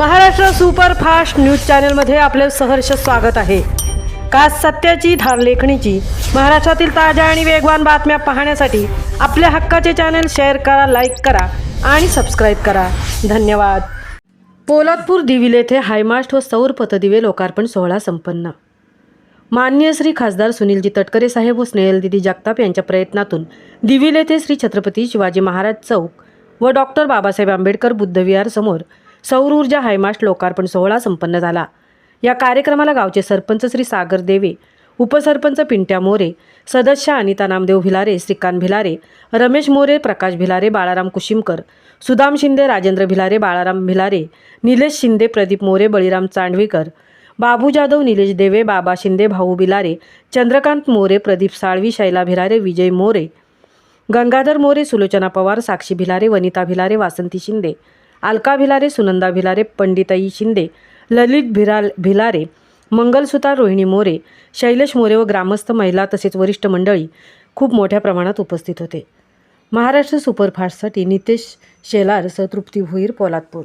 Maharashtra superfast news चॅनलमध्ये आपले सहर्ष स्वागत आहे। का सत्याची धार लेखणीची महाराष्ट्रातील ताज्या आणि वेगवान बातम्या पाहण्यासाठी आपल्या हक्काचे चॅनल शेअर करा, लाईक करा आणि सबस्क्राईब करा। धन्यवाद। पोलादपूर दिविल येथे हायमास्ट व सौर पथदिवे लोकार्पण सोहळा संपन्न। माननीय श्री खासदार सुनीलजी तटकरे साहेब व स्नेहलदीदी जगताप यांच्या प्रयत्नातून दिविल येथे श्री छत्रपती शिवाजी महाराज चौक व डॉक्टर बाबासाहेब आंबेडकर बुद्धविहार समोर सौर ऊर्जा हायमास्ट लोकार्पण सोहळा संपन्न झाला। या कार्यक्रमाला गावचे सरपंच श्री सागर देवे, उपसरपंच पिंट्या मोरे, सदस्य अनिता नामदेव भिलारे, श्रीकांत भिलारे, रमेश मोरे, प्रकाश भिलारे, बाळाराम कुशिमकर, सुदाम शिंदे, राजेंद्र भिलारे, बाळाराम भिलारे, निलेश शिंदे, प्रदीप मोरे, बळीराम चांडवीकर, बाबू जाधव, निलेश देवे, बाबा शिंदे, भाऊ भिलारे, चंद्रकांत मोरे, प्रदीप साळवी, शैला भिलारे, विजय मोरे, गंगाधर मोरे, सुलोचना पवार, साक्षी भिलारे, वनिता भिलारे, वासंती शिंदे, अलका भिलारे, सुनंदा भिलारे, पंडिताई शिंदे, ललित भिलारे, मंगलसुतार, रोहिणी मोरे, शैलेश मोरे व ग्रामस्थ, महिला तसेच वरिष्ठ मंडळी खूप मोठ्या प्रमाणात उपस्थित होते। महाराष्ट्र सुपरफास्टसाठी नितेश शेलार, तृप्ती भोईर, पोलादपूर।